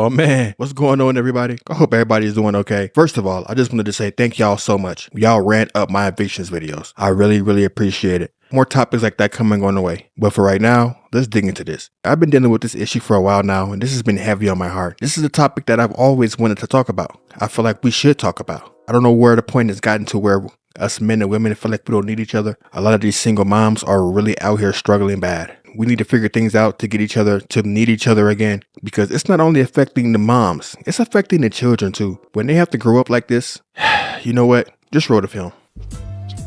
Oh man, what's going on, everybody? I hope everybody's doing okay. First of all, I just wanted to say thank y'all so much. Y'all ran up my evictions videos. I really appreciate it. More topics like that coming on the way. But for right now, let's dig into this. I've been dealing with this issue for a while now, and this has been heavy on my heart. This is a topic that I've always wanted to talk about. I feel like we should talk about. I don't know where the point has gotten to where us men and women feel like we don't need each other. A lot of these single moms are really out here struggling bad. We need to figure things out to get each other to need each other again, because it's not only affecting the moms, it's affecting the children too. When they have to grow up like this, you know what? Just roll the film.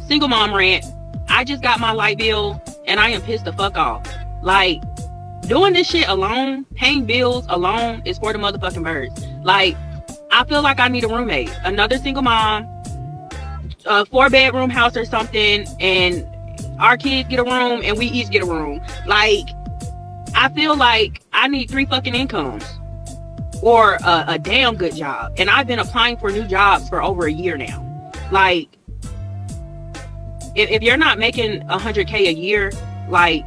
Single mom rant. I just got my light bill and I am pissed the fuck off. Like, doing this shit alone, paying bills alone is for the motherfucking birds. Like, I feel like I need a roommate, another single mom, a 4-bedroom house or something, and our kids get a room and we each get a room. Like, I feel like I need 3 fucking incomes or a damn good job. And I've been applying for new jobs for over a year now. Like, if you're not making $100K a year, like,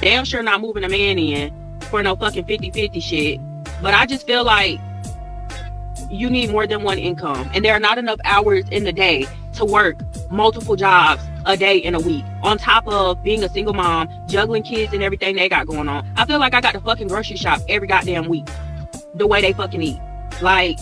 damn sure not moving a man in for no fucking 50-50 shit. But I just feel like you need more than one income, and there are not enough hours in the day to work multiple jobs a day in a week, on top of being a single mom, juggling kids and everything they got going on. I feel like I got to fucking grocery shop every goddamn week, the way they fucking eat. Like,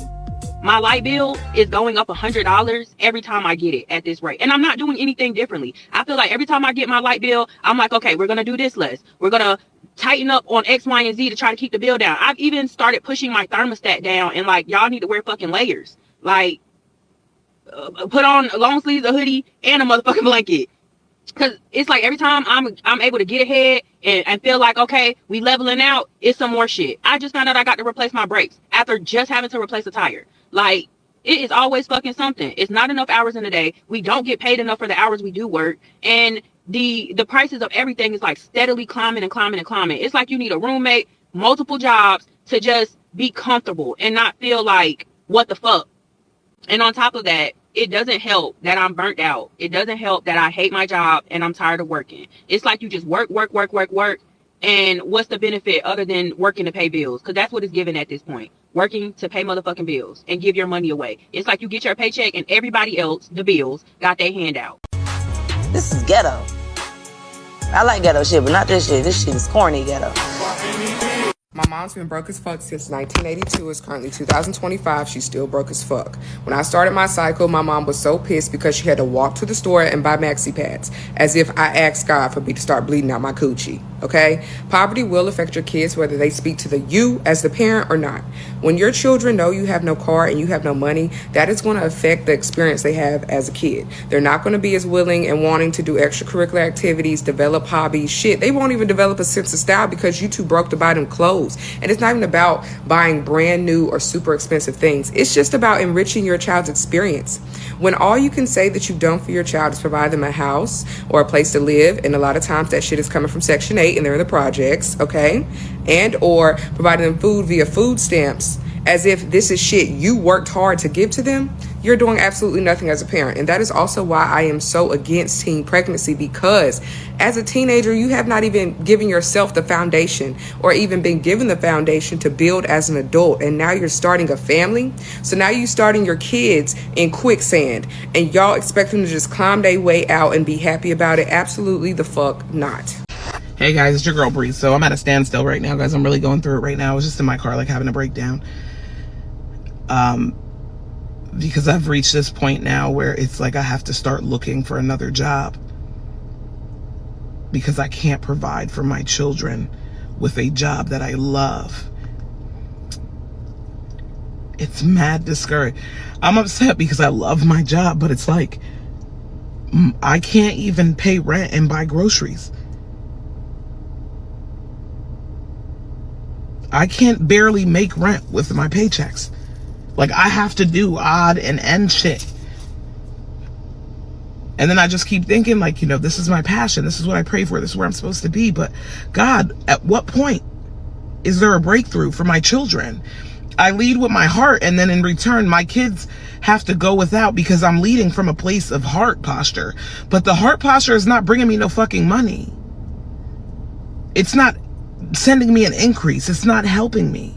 my light bill is going up $100 every time I get it at this rate, and I'm not doing anything differently. I feel like every time I get my light bill, I'm like, okay, we're gonna do this less, we're gonna tighten up on X, Y, and Z to try to keep the bill down. I've even started pushing my thermostat down, and like, y'all need to wear fucking layers. Like, put on long sleeves, a hoodie, and a motherfucking blanket. Cause it's like every time I'm able to get ahead and feel like, okay, we leveling out, it's some more shit. I just found out I got to replace my brakes after just having to replace a tire. Like, it is always fucking something. It's not enough hours in a day. We don't get paid enough for the hours we do work, and the prices of everything is like steadily climbing and climbing and climbing. It's like you need a roommate, multiple jobs to just be comfortable and not feel like, what the fuck? And on top of that, it doesn't help that I'm burnt out. It doesn't help that I hate my job and I'm tired of working. It's like you just work. And what's the benefit other than working to pay bills? Because that's what it's given at this point. Working to pay motherfucking bills and give your money away. It's like you get your paycheck and everybody else, the bills, got their hand out. This is ghetto. I like ghetto shit, but not this shit. This shit is corny ghetto. My mom's been broke as fuck since 1982. It's currently 2025. She's still broke as fuck. When I started my cycle, my mom was so pissed because she had to walk to the store and buy maxi pads, as if I asked God for me to start bleeding out my coochie. Okay? Poverty will affect your kids whether they speak to you as the parent or not. When your children know you have no car and you have no money, that is going to affect the experience they have as a kid. They're not going to be as willing and wanting to do extracurricular activities, develop hobbies, shit. They won't even develop a sense of style because you too broke to buy them clothes. And it's not even about buying brand new or super expensive things. It's just about enriching your child's experience. When all you can say that you've done for your child is provide them a house or a place to live, and a lot of times that shit is coming from Section 8 and they're in the projects, okay? And or providing them food via food stamps, as if this is shit you worked hard to give to them, you're doing absolutely nothing as a parent. And that is also why I am so against teen pregnancy, because as a teenager, you have not even given yourself the foundation or even been given the foundation to build as an adult. And now you're starting a family. So now you're starting your kids in quicksand and y'all expect them to just climb their way out and be happy about it. Absolutely the fuck not. Hey guys, it's your girl Bree. So I'm at a standstill right now, guys. I'm really going through it right now. I was just in my car, like having a breakdown. Because I've reached this point now where it's like I have to start looking for another job because I can't provide for my children with a job that I love. It's mad discouraging. I'm upset because I love my job, but it's like I can't even pay rent and buy groceries. I can't barely make rent with my paychecks. Like, I have to do odd and end shit. And then I just keep thinking, like, you know, this is my passion. This is what I pray for. This is where I'm supposed to be. But God, at what point is there a breakthrough for my children? I lead with my heart, and then in return, my kids have to go without because I'm leading from a place of heart posture. But the heart posture is not bringing me no fucking money. It's not sending me an increase. It's not helping me.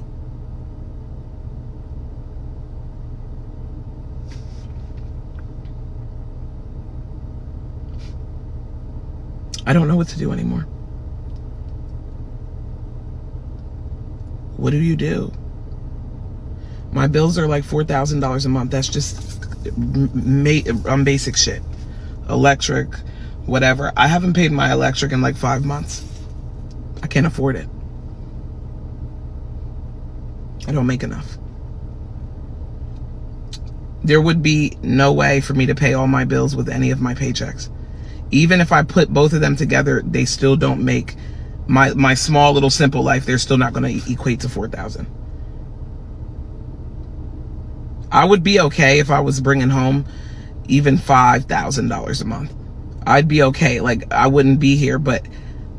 I don't know what to do anymore. What do you do? My bills are like $4,000 a month. That's just basic shit. Electric, whatever. I haven't paid my electric in like 5 months. I can't afford it. I don't make enough. There would be no way for me to pay all my bills with any of my paychecks. Even if I put both of them together, they still don't make my small little simple life. They're still not going to equate to 4,000. I would be okay if I was bringing home even $5,000 a month. I'd be okay. Like, I wouldn't be here, but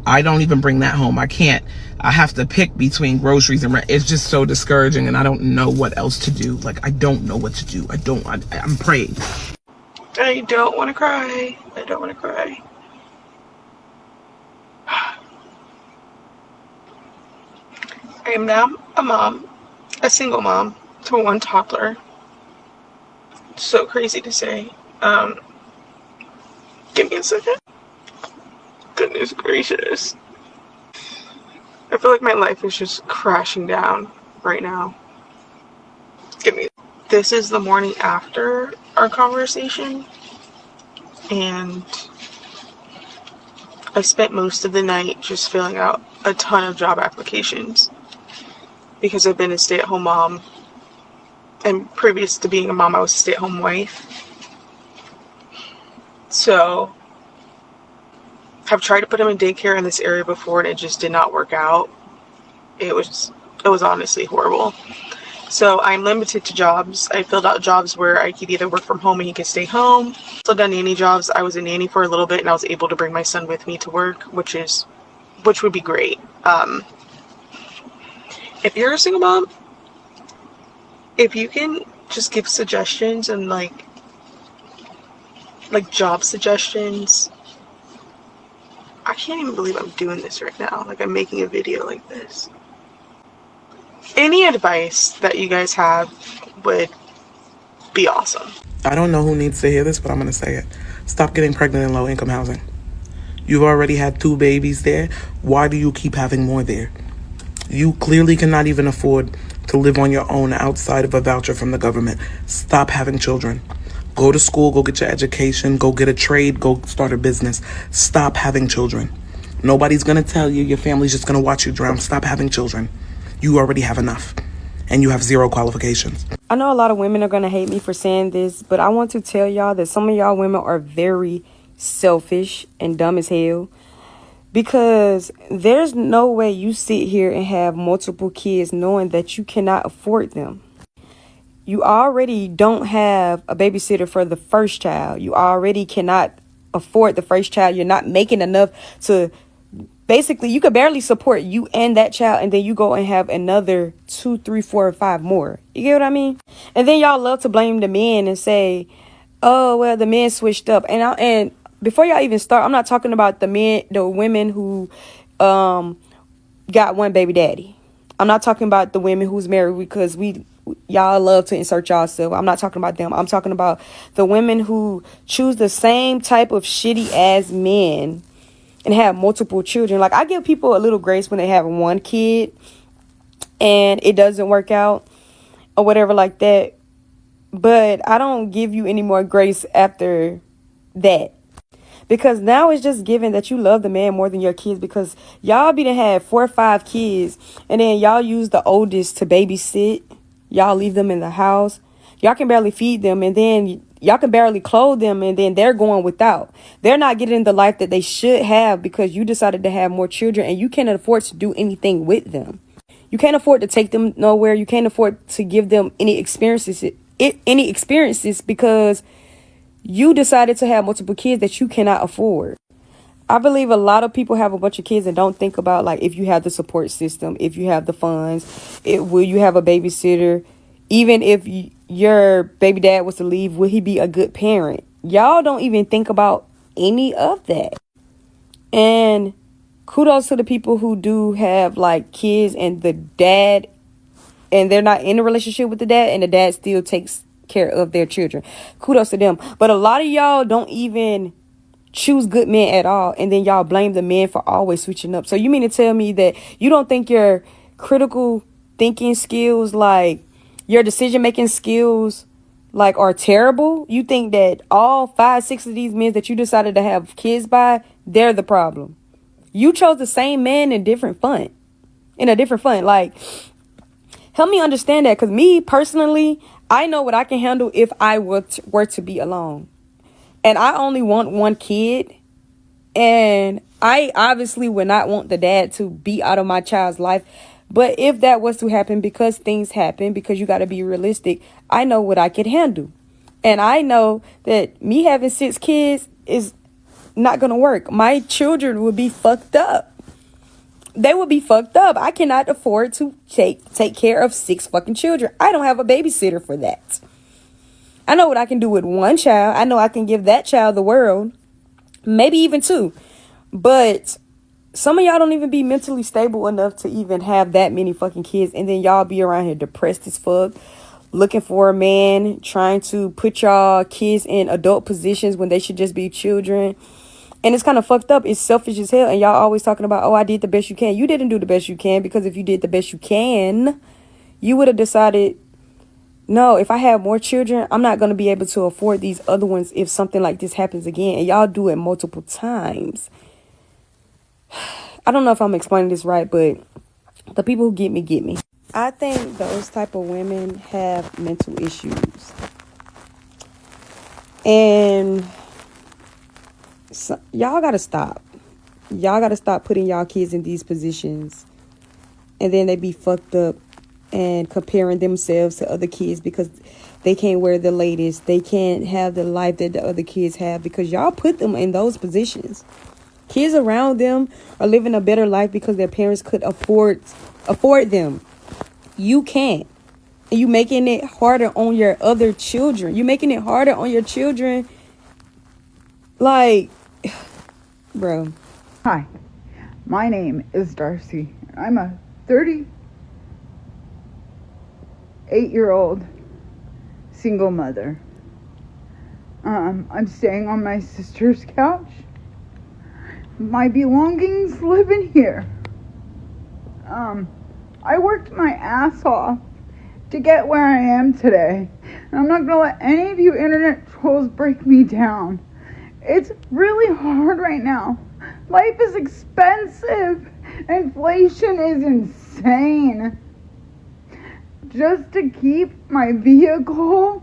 I don't even bring that home. I can't. I have to pick between groceries and rent. It's just so discouraging, and I don't know what else to do. Like, I don't know what to do. I'm praying. I don't want to cry. I don't want to cry. I am now a mom, a single mom to one toddler. So crazy to say. Give me a second. Goodness gracious. I feel like my life is just crashing down right now. This is the morning after our conversation, and I spent most of the night just filling out a ton of job applications because I've been a stay-at-home mom, and previous to being a mom, I was a stay-at-home wife. So I've tried to put him in daycare in this area before, and it just did not work out. It was honestly horrible. So I'm limited to jobs. I filled out jobs where I could either work from home and he could stay home. Also done nanny jobs. I was a nanny for a little bit, and I was able to bring my son with me to work, which would be great. If you're a single mom, if you can just give suggestions and like job suggestions. I can't even believe I'm doing this right now. Like, I'm making a video like this. Any advice that you guys have would be awesome. I don't know who needs to hear this, but I'm going to say it. Stop getting pregnant in low-income housing. You've already had 2 babies there. Why do you keep having more there? You clearly cannot even afford to live on your own outside of a voucher from the government. Stop having children. Go to school, go get your education, go get a trade, go start a business. Stop having children. Nobody's going to tell you. Your family's just going to watch you drown. Stop having children. You already have enough, and you have 0 qualifications. I know a lot of women are going to hate me for saying this, but I want to tell y'all that some of y'all women are very selfish and dumb as hell, because there's no way you sit here and have multiple kids knowing that you cannot afford them. You already don't have a babysitter for the first child. You already cannot afford the first child. You're not making enough to... Basically, you could barely support you and that child, and then you go and have another 2, 3, 4, or 5 more. You get what I mean? And then y'all love to blame the men and say, "Oh, well, the men switched up." And before y'all even start, I'm not talking about the women who got one baby daddy. I'm not talking about the women who's married, because y'all love to insert y'allself. I'm not talking about them. I'm talking about the women who choose the same type of shitty ass men and have multiple children. Like, I give people a little grace when they have one kid and it doesn't work out or whatever like that. But I don't give you any more grace after that. Because now it's just given that you love the man more than your kids, because y'all be to have 4 or 5 kids and then y'all use the oldest to babysit. Y'all leave them in the house. Y'all can barely feed them, and then y'all can barely clothe them, and then they're going without. They're not getting the life that they should have because you decided to have more children, and you can't afford to do anything with them. You can't afford to take them nowhere. You can't afford to give them any experiences because you decided to have multiple kids that you cannot afford. I believe a lot of people have a bunch of kids and don't think about, like, if you have the support system, if you have the funds, will you have a babysitter? Even if your baby dad was to leave, will he be a good parent? Y'all don't even think about any of that. And kudos to the people who do have like kids and the dad, and they're not in a relationship with the dad, and the dad still takes care of their children. Kudos to them. But a lot of y'all don't even choose good men at all, and then y'all blame the men for always switching up. So you mean to tell me that you don't think your critical thinking skills, like your decision making skills, like are terrible? You think that all 5, 6 of these men that you decided to have kids by, they're the problem? You chose the same man in a different font. Like, help me understand that, because me personally, I know what I can handle if I were to be alone. And I only want one kid. And I obviously would not want the dad to be out of my child's life. But if that was to happen, because things happen, because you got to be realistic, I know what I could handle. And I know that me having 6 kids is not going to work. My children would be fucked up. They would be fucked up. I cannot afford to take care of 6 fucking children. I don't have a babysitter for that. I know what I can do with one child. I know I can give that child the world. Maybe even 2. But some of y'all don't even be mentally stable enough to even have that many fucking kids. And then y'all be around here depressed as fuck, looking for a man, trying to put y'all kids in adult positions when they should just be children. And it's kind of fucked up. It's selfish as hell. And y'all always talking about, oh, I did the best you can. You didn't do the best you can, because if you did the best you can, you would have decided, no, if I have more children, I'm not going to be able to afford these other ones if something like this happens again. And y'all do it multiple times. I don't know if I'm explaining this right, but the people who get me. I think those type of women have mental issues. And so, y'all got to stop. Y'all got to stop putting y'all kids in these positions. And then they be fucked up and comparing themselves to other kids because they can't wear the latest. They can't have the life that the other kids have because y'all put them in those positions. Kids around them are living a better life because their parents could afford them. You can't. And you making it harder on your other children. You making it harder on your children. Like, bro. Hi, my name is Darcy. I'm a 38-year-old single mother. I'm staying on my sister's couch. My belongings live in here. I worked my ass off to get where I am today. And I'm not gonna let any of you internet trolls break me down. It's really hard right now. Life is expensive. Inflation is insane. Just to keep my vehicle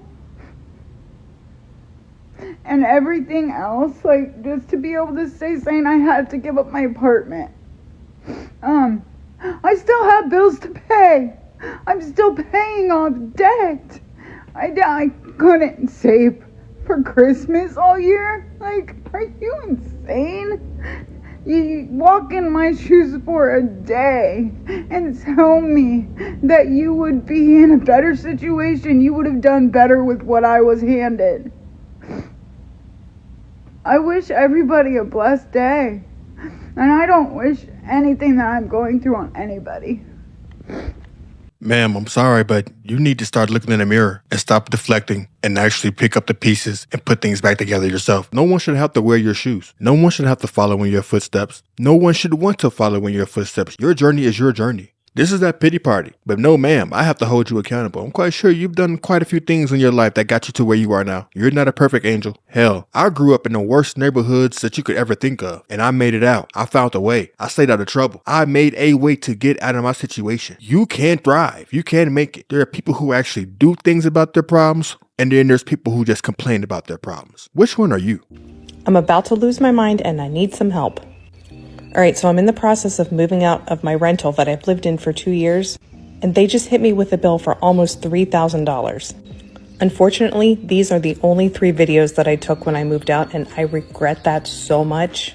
and everything else, like just to be able to stay sane, I had to give up my apartment. I still have bills to pay. I'm still paying off debt. I couldn't save for Christmas all year. Like, are you insane? You walk in my shoes for a day and tell me that you would be in a better situation. You would have done better with what I was handed. I wish everybody a blessed day. And I don't wish anything that I'm going through on anybody. Ma'am, I'm sorry, but you need to start looking in the mirror and stop deflecting and actually pick up the pieces and put things back together yourself. No one should have to wear your shoes. No one should have to follow in your footsteps. No one should want to follow in your footsteps. Your journey is your journey. This is that pity party. But no, ma'am, I have to hold you accountable. I'm quite sure you've done quite a few things in your life that got you to where you are now. You're not a perfect angel. Hell, I grew up in the worst neighborhoods that you could ever think of, and I made it out. I found a way. I stayed out of trouble. I made a way to get out of my situation. You can thrive. You can make it. There are people who actually do things about their problems, and then there's people who just complain about their problems. Which one are you? I'm about to lose my mind and I need some help. All right, so I'm in the process of moving out of my rental that I've lived in for 2 years, and they just hit me with a bill for almost $3,000. Unfortunately, these are the only 3 videos that I took when I moved out, and I regret that so much.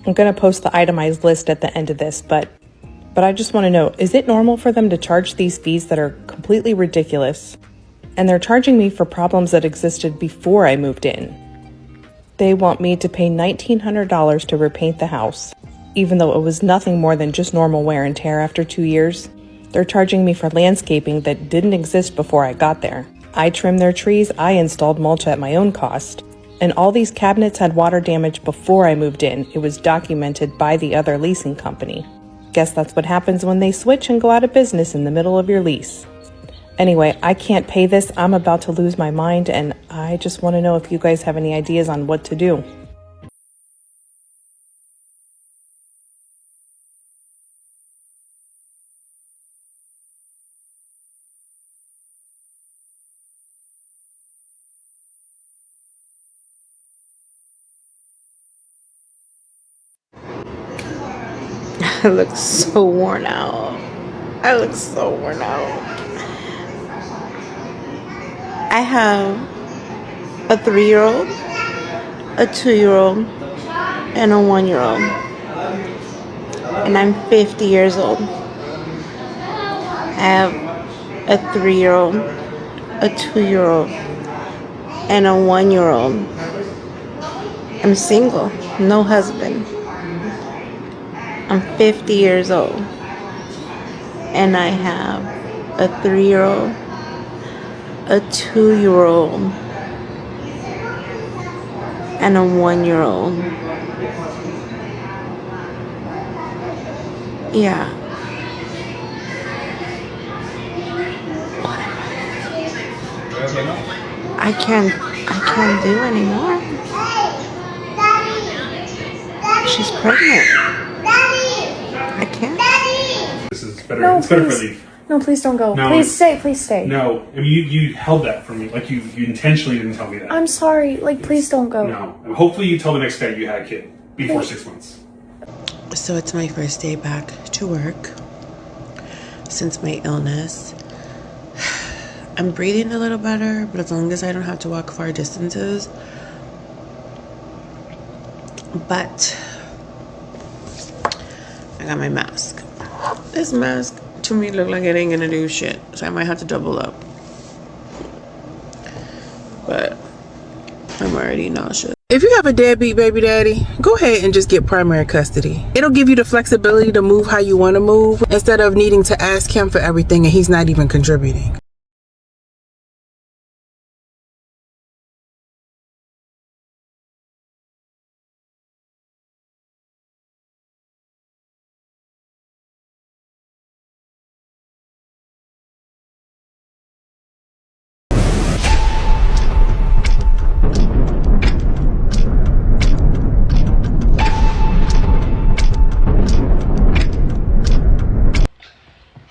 I'm going to post the itemized list at the end of this, but I just want to know, is it normal for them to charge these fees that are completely ridiculous? And they're charging me for problems that existed before I moved in. They want me to pay $1,900 to repaint the house. even though it was nothing more than just normal wear and tear after 2 years. They're charging me for landscaping that didn't exist before I got there. I trimmed their trees, I installed mulch at my own cost. And all these cabinets had water damage before I moved in. It was documented by the other leasing company. Guess that's what happens when they switch and go out of business in the middle of your lease. Anyway, I can't pay this. I'm about to lose my mind, and I just want to know if you guys have any ideas on what to do. I look so worn out. I look so worn out. I have a 3-year-old, a 2-year-old, and a 1-year-old. And I'm 50 years old. I have a 3-year-old, a 2-year-old, and a 1-year-old. I'm single, no husband. I'm 50 years old. And I have a 3-year-old, a 2-year-old, and a 1-year-old. Yeah. I can't do anymore. She's pregnant. I can't. This is better. No, it's better please. for leave. No, please don't go. No, Please stay. Please stay. No, I mean you held that from me. Like you intentionally didn't tell me that. I'm sorry. Like, please don't go. No. Hopefully you tell the next day you had a kid before 6 months. So it's my first day back to work since my illness. I'm breathing a little better, but as long as I don't have to walk far distances. But I got my mask. This mask to me look like it ain't gonna do shit, so I might have to double up. But I'm already nauseous. If you have a deadbeat baby daddy, go ahead and just get primary custody. It'll give you the flexibility to move how you want to move instead of needing to ask him for everything and he's not even contributing.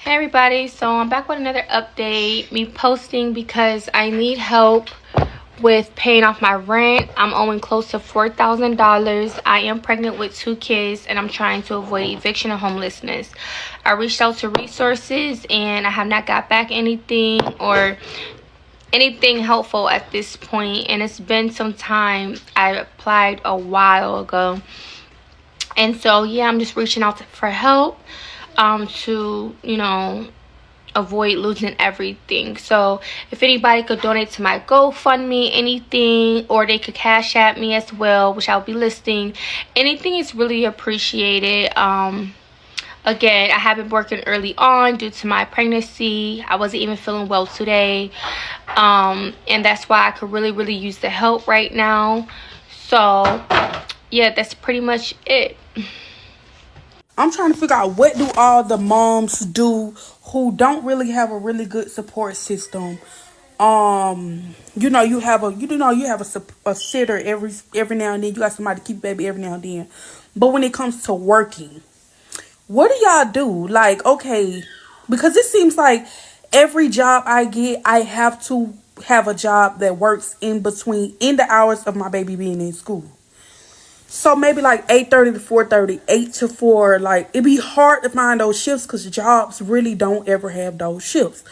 Hey everybody, so I'm back with another update. Me posting because I need help with paying off my rent. I'm owing close to $4,000. I am pregnant with 2 kids and I'm trying to avoid eviction and homelessness. I reached out to resources and I have not got back anything or anything helpful at this point, and it's been some time. I applied a while ago, and so yeah, I'm just reaching out for help to, you know, avoid losing everything. So if anybody could donate to my GoFundMe, anything, or they could cash at me as well, which I'll be listing, anything is really appreciated. Again, I have been working early on due to my pregnancy. I wasn't even feeling well today, and that's why I could really use the help right now. So yeah, that's pretty much it. I'm trying to figure out, what do all the moms do who don't really have a really good support system? You know, you have a sitter every now and then. You got somebody to keep baby every now and then. But when it comes to working, what do y'all do? Like, okay, because it seems like every job I get, I have to have a job that works in the hours of my baby being in school. So maybe like 8:30 to 4:30, 8 to 4. Like, it'd be hard to find those shifts because jobs really don't ever have those shifts.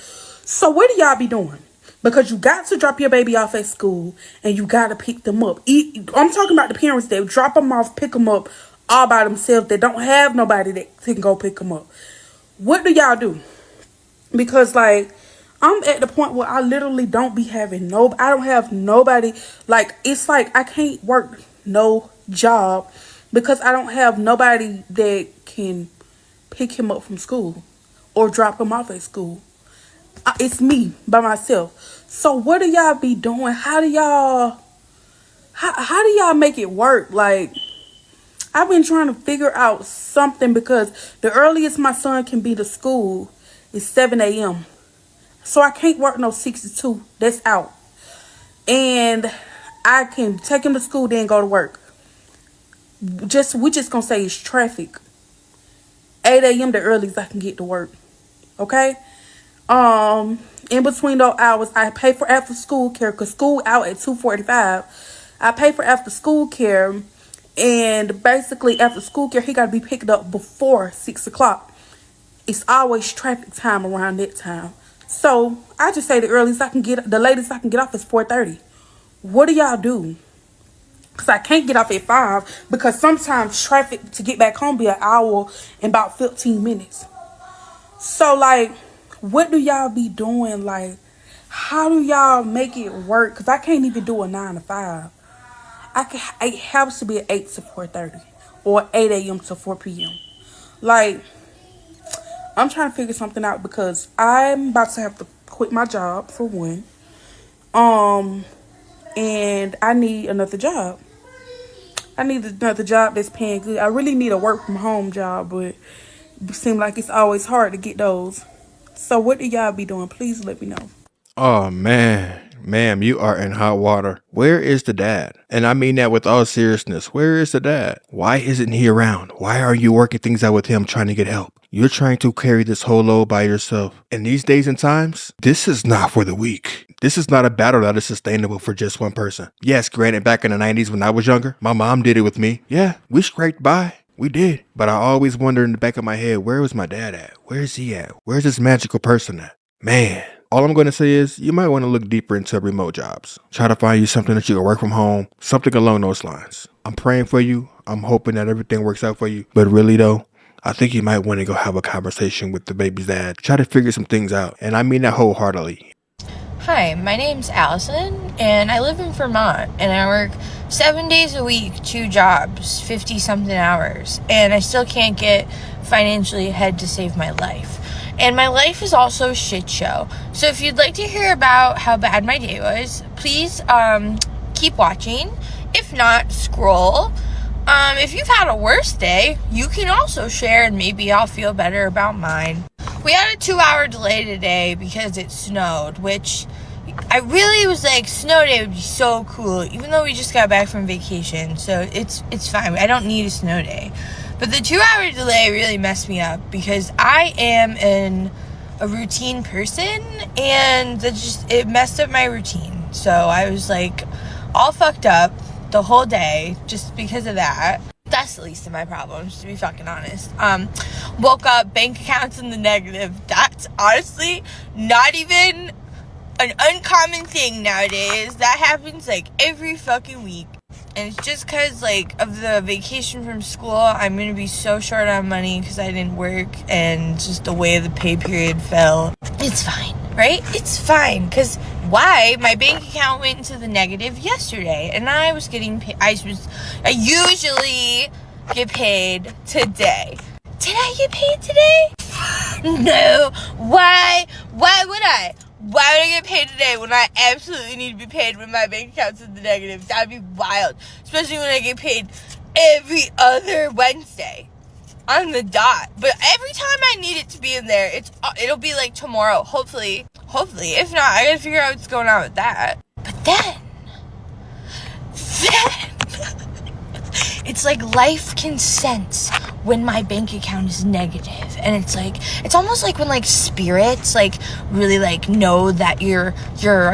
So what do y'all be doing? Because you got to drop your baby off at school and you got to pick them up. I'm talking about the parents that drop them off, pick them up all by themselves, that don't have nobody that can go pick them up. What do y'all do? Because, like, I'm at the point where I literally don't be having I don't have nobody. Like, it's like I can't work no job because I don't have nobody that can pick him up from school or drop him off at school. It's me by myself. So what do y'all be doing? How do y'all make it work? Like, I've been trying to figure out something because the earliest my son can be to school is 7 a.m. So I can't work no 6 to 2. That's out. And I can take him to school, then go to work. We just gonna say it's traffic. 8 a.m. the earliest I can get to work. Okay? In between those hours, I pay for after school care because school out at 2:45. I pay for after school care, and basically after school care, he got to be picked up before 6 o'clock. It's always traffic time around that time. So I just say the latest I can get off is 4:30. What do y'all do? Because I can't get off at 5 because sometimes traffic to get back home be an hour and about 15 minutes. So, like, what do y'all be doing? Like, how do y'all make it work? Because I can't even do a 9 to 5. It has to be 8 to 4:30 or 8 a.m. to 4 p.m. Like, I'm trying to figure something out because I'm about to have to quit my job for one. And I need another job. I need another job that's paying good. I really need a work from home job, but it seems like it's always hard to get those. So what do y'all be doing? Please let me know. Oh man, ma'am, you are in hot water. Where is the dad? And I mean that with all seriousness. Where is the dad? Why isn't he around? Why are you working things out with him trying to get help? You're trying to carry this whole load by yourself. In these days and times, this is not for the weak. This is not a battle that is sustainable for just one person. Yes, granted, back in the 90s when I was younger, my mom did it with me. Yeah, we scraped by. We did. But I always wonder in the back of my head, where was my dad at? Where is he at? Where's this magical person at? Man. All I'm going to say is you might want to look deeper into remote jobs. Try to find you something that you can work from home, something along those lines. I'm praying for you. I'm hoping that everything works out for you. But really though, I think you might want to go have a conversation with the baby's dad. Try to figure some things out. And I mean that wholeheartedly. Hi, my name's Alison, and I live in Vermont, and I work 7 days a week, 2 jobs, 50-something hours, and I still can't get financially ahead to save my life. And my life is also a shit show. So if you'd like to hear about how bad my day was, please keep watching. If not, scroll. If you've had a worse day, you can also share and maybe I'll feel better about mine. We had a 2-hour delay today because it snowed, which I really was like, snow day would be so cool, even though we just got back from vacation. So it's fine. I don't need a snow day. But the 2-hour delay really messed me up because I am a routine person and it messed up my routine. So I was like all fucked up the whole day just because of that. That's the least of my problems, to be fucking honest. Woke up, bank accounts in the negative. That's honestly not even an uncommon thing nowadays. That happens like every fucking week. And it's just because, like, of the vacation from school, I'm going to be so short on money because I didn't work and just the way the pay period fell. It's fine, right? It's fine. Because why? My bank account went into the negative yesterday and I was getting paid. I usually get paid today. Did I get paid today? No. Why? Why would I? Why would I get paid today when I absolutely need to be paid when my bank account's in the negative? That'd be wild. Especially when I get paid every other Wednesday on the dot. But every time I need it to be in there, it'll be like tomorrow. Hopefully. If not, I gotta figure out what's going on with that. But then it's like life can sense when my bank account is negative. And it's almost like when like spirits like really like know that you're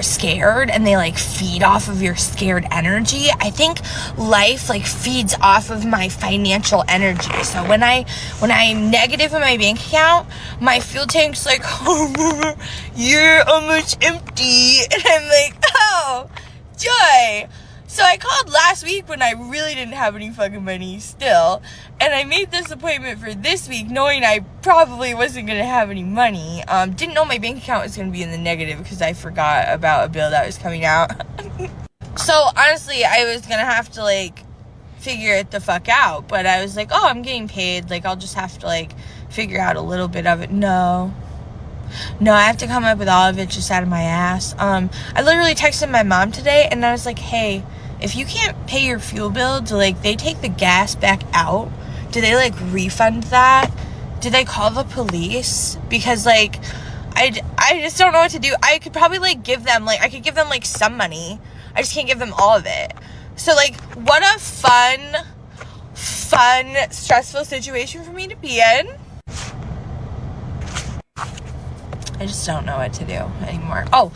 scared and they like feed off of your scared energy. I think life like feeds off of my financial energy. So when I'm negative in my bank account, my fuel tank's like, oh, you're almost empty. And I'm like, oh, joy. So I called last week when I really didn't have any fucking money still. And I made this appointment for this week knowing I probably wasn't going to have any money. Didn't know my bank account was going to be in the negative because I forgot about a bill that was coming out. So honestly, I was going to have to like figure it the fuck out. But I was like, oh, I'm getting paid. Like, I'll just have to, like, figure out a little bit of it. No, I have to come up with all of it just out of my ass. I literally texted my mom today, and I was like, hey, if you can't pay your fuel bill, do, like, they take the gas back out? Do they, like, refund that? Do they call the police? Because, like, I just don't know what to do. I could probably, like, give them, like, some money. I just can't give them all of it. So, like, what a fun, stressful situation for me to be in. I just don't know what to do anymore. Oh,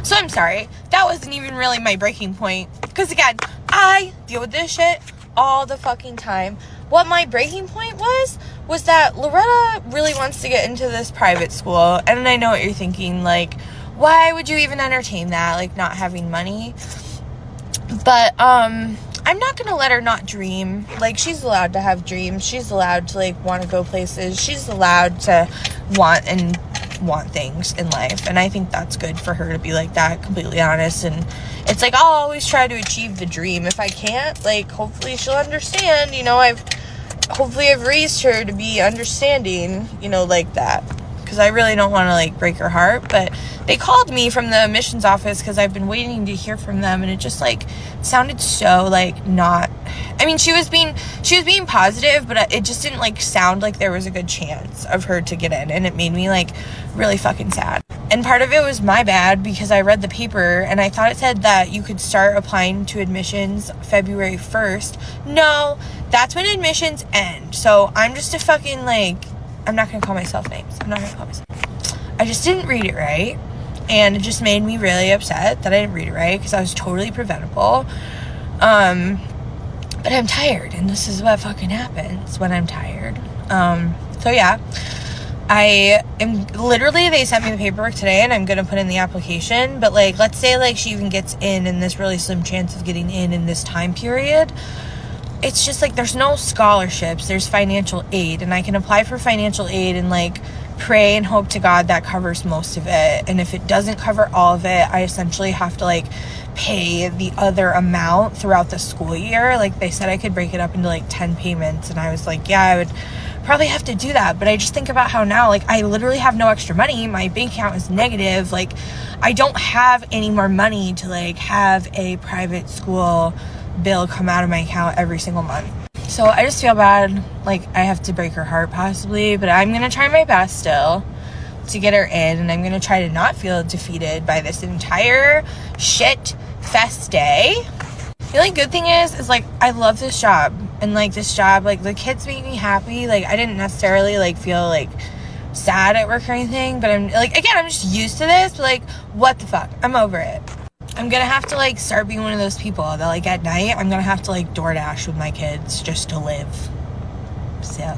so I'm sorry. That wasn't even really my breaking point. Because, again, I deal with this shit all the fucking time. What my breaking point was that Loretta really wants to get into this private school. And I know what you're thinking. Like, why would you even entertain that? Like, not having money. But, I'm not gonna let her not dream. Like, she's allowed to have dreams. She's allowed to, like, want to go places. She's allowed to want things in life, and I think that's good for her to be like that, completely honest. And it's like, I'll always try to achieve the dream. If I can't, like, hopefully she'll understand, you know. I've raised her to be understanding, you know, like that, because I really don't want to, like, break her heart. But they called me from the admissions office because I've been waiting to hear from them, and it just, like, sounded so, like, not, I mean, she was being positive, but it just didn't, like, sound like there was a good chance of her to get in, and it made me, like, really fucking sad. And part of it was my bad, because I read the paper and I thought it said that you could start applying to admissions February 1st. No, that's when admissions end. So I'm just a fucking, like, I'm not gonna call myself names. I just didn't read it right, and it just made me really upset that I didn't read it right, because I was totally preventable. But I'm tired, and this is what fucking happens when I'm tired. So yeah, I am literally, they sent me the paperwork today, and I'm gonna put in the application. But, like, let's say, like, she even gets in this really slim chance of getting in this time period. It's just, like, there's no scholarships, there's financial aid, and I can apply for financial aid and, like, pray and hope to God that covers most of it. And if it doesn't cover all of it, I essentially have to, like, pay the other amount throughout the school year. Like, they said I could break it up into, like, 10 payments, and I was like, yeah, I would probably have to do that. But I just think about how now, like, I literally have no extra money. My bank account is negative. Like, I don't have any more money to, like, have a private school bill come out of my account every single month. So I just feel bad, like, I have to break her heart possibly, but I'm gonna try my best still to get her in, and I'm gonna try to not feel defeated by this entire shit fest day. The only good thing is like, I love this job, and, like, this job, like, the kids make me happy. Like, I didn't necessarily, like, feel, like, sad at work or anything, but I'm, like, again, I'm just used to this, but, like, what the fuck, I'm over it. I'm gonna have to, like, start being one of those people that, like, at night, I'm gonna have to, like, DoorDash with my kids just to live. So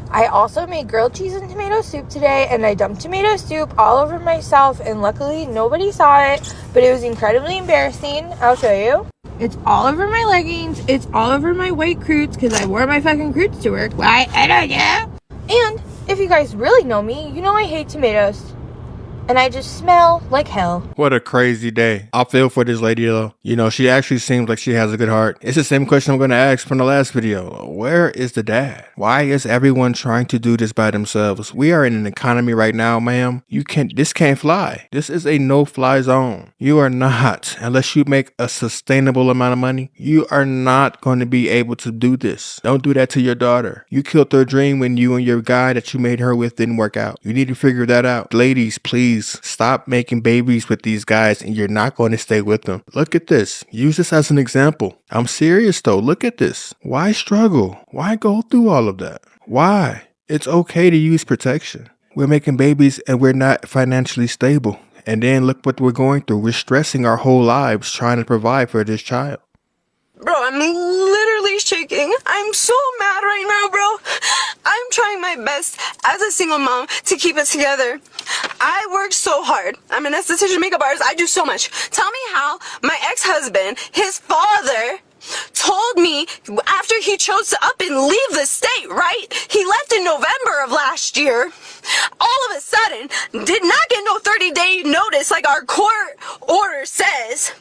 I also made grilled cheese and tomato soup today, and I dumped tomato soup all over myself, and luckily nobody saw it, but it was incredibly embarrassing. I'll show you. It's all over my leggings. It's all over my white Croots, because I wore my fucking Croots to work. Why? I don't know. And if you guys really know me, you know I hate tomatoes. And I just smell like hell. What a crazy day. I feel for this lady though. You know, she actually seems like she has a good heart. It's the same question I'm going to ask from the last video. Where is the dad? Why is everyone trying to do this by themselves? We are in an economy right now, ma'am. This can't fly. This is a no-fly zone. You are not, unless you make a sustainable amount of money, you are not going to be able to do this. Don't do that to your daughter. You killed her dream when you and your guy that you made her with didn't work out. You need to figure that out. Ladies, please. Stop making babies with these guys, and you're not going to stay with them. Look at this. Use this as an example. I'm serious though. Look at this. Why struggle? Why go through all of that? Why? It's okay to use protection. We're making babies and we're not financially stable. And then look what we're going through. We're stressing our whole lives trying to provide for this child. Bro, I'm literally shaking. I'm so mad right now, bro. I'm trying my best as a single mom to keep it together. I work so hard. I'm an esthetician, makeup artist. I do so much. Tell me how my ex-husband, his father, told me after he chose to up and leave the state, right? He left in November of last year. All of a sudden, did not get no 30-day notice like our court order says.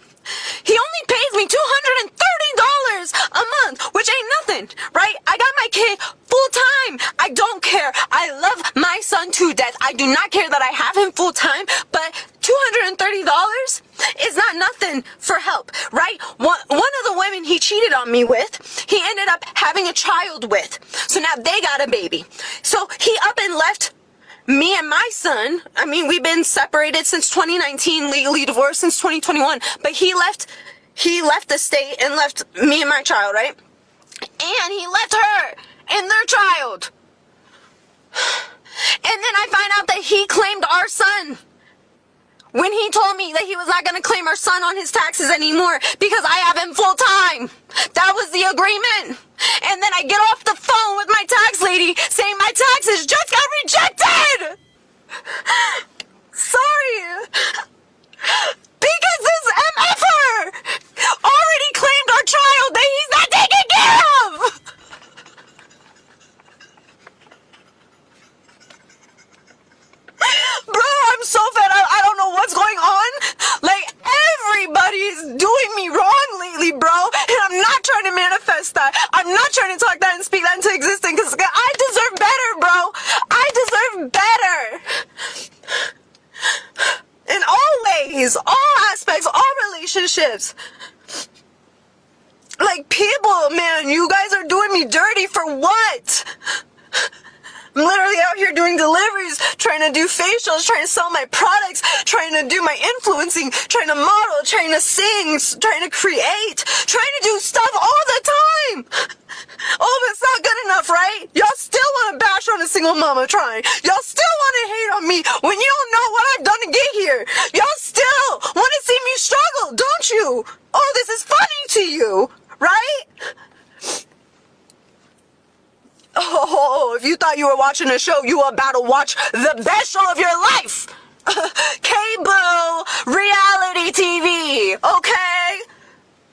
He only pays me $230 a month, which ain't nothing, right? I got my kid full time. I don't care. I love my son to death. I do not care that I have him full time, but $230 is not nothing for help, right? One of the women he cheated on me with, he ended up having a child with. So now they got a baby. So he up and left me and my son. I mean, we've been separated since 2019, legally divorced since 2021, but he left the state and left me and my child, right? And he left her and their child. And then I find out that he claimed our son when he told me that he was not going to claim our son on his taxes anymore because I have him full time. That was the agreement. And then I get off the phone with my tax lady saying my taxes just got rejected. Sorry. Because this MFer already claimed our child that he's not taking care of. Bro, I'm so fed up. I don't know what's going on. Like, everybody's doing me wrong lately, bro. And I'm not trying to manifest that. I'm not trying to talk that and speak that into existence because I deserve better, bro. I deserve better. In all ways, all aspects, all relationships. Like, people, man, you guys are doing me dirty for what? I'm literally out here doing deliveries, trying to do facials, trying to sell my products, trying to do my influencing, trying to model, trying to sing, trying to create, trying to do stuff all the time. Oh, but it's not good enough, right? Y'all still want to bash on a single mama trying. Y'all still want to hate on me when you don't know what I've done to get here. Y'all still want to see me struggle, don't you? Oh, this is funny to you, right? Oh, if you thought you were watching a show, you were about to watch the best show of your life. Cable reality TV, okay?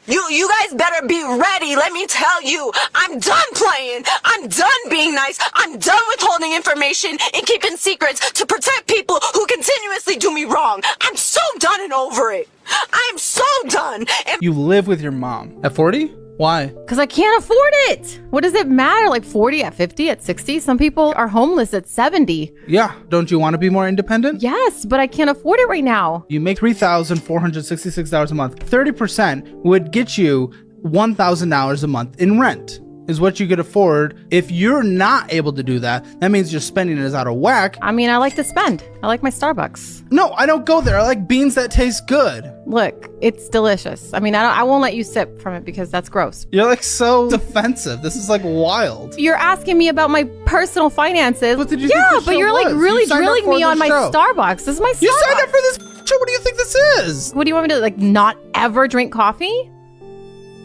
You guys better be ready. Let me tell you, I'm done playing. I'm done being nice. I'm done withholding information and keeping secrets to protect people who continuously do me wrong. I'm so done and over it. I'm so done. And you live with your mom at 40? Why? Because I can't afford it. What does it matter? Like 40, at 50, at 60? Some people are homeless at 70. Yeah. Don't you want to be more independent? Yes, but I can't afford it right now. You make $3,466 a month. 30% would get you $1,000 a month in rent. Is what you could afford. If you're not able to do that, that means your spending is out of whack. I mean, I like to spend. I like my Starbucks. No, I don't go there. I like beans that taste good. Look, it's delicious. I mean, I won't let you sip from it because that's gross. You're like so defensive. This is like wild. You're asking me about my personal finances. What did you think this but show you're like was? really You signed up drilling for me on this my show. Starbucks. This is my Starbucks. You signed up for this show. What do you think this is? What do you want me to, like, not ever drink coffee?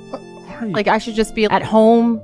What are you? Like, I should just be at home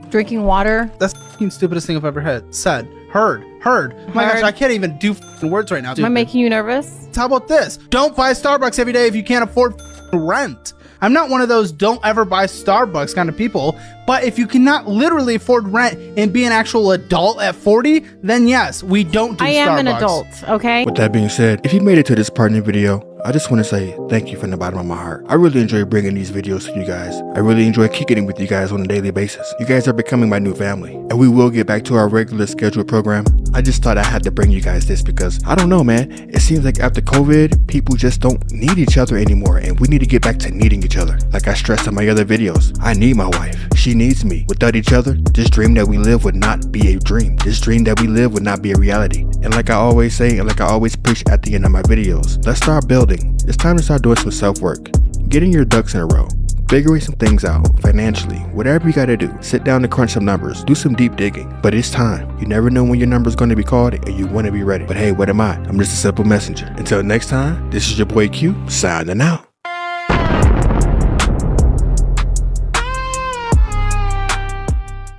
drinking water? That's the stupidest thing I've ever heard. Oh my gosh, I can't even do words right now. Am I making you nervous? How about this? Don't buy Starbucks every day if you can't afford rent. I'm not one of those don't ever buy Starbucks kind of people, but if you cannot literally afford rent and be an actual adult at 40, then yes, we don't do Starbucks. I am an adult, okay? With that being said, if you made it to this part in the video, I just want to say thank you from the bottom of my heart. I really enjoy bringing these videos to you guys. I really enjoy kicking it with you guys on a daily basis. You guys are becoming my new family, and we will get back to our regular scheduled program. I just thought I had to bring you guys this because, I don't know, man, it seems like after COVID, people just don't need each other anymore, and we need to get back to needing each other. Like I stressed in my other videos, I need my wife. She needs me. Without each other, this dream that we live would not be a dream. This dream that we live would not be a reality. And like I always say, and like I always preach at the end of my videos, let's start building. It's time to start doing some self-work. Getting your ducks in a row. Figuring some things out financially, whatever you gotta do. Sit down and crunch some numbers, do some deep digging. But it's time. You never know when your number's gonna be called and you wanna be ready. But hey, what am I? I'm just a simple messenger. Until next time, this is your boy Q, signing out.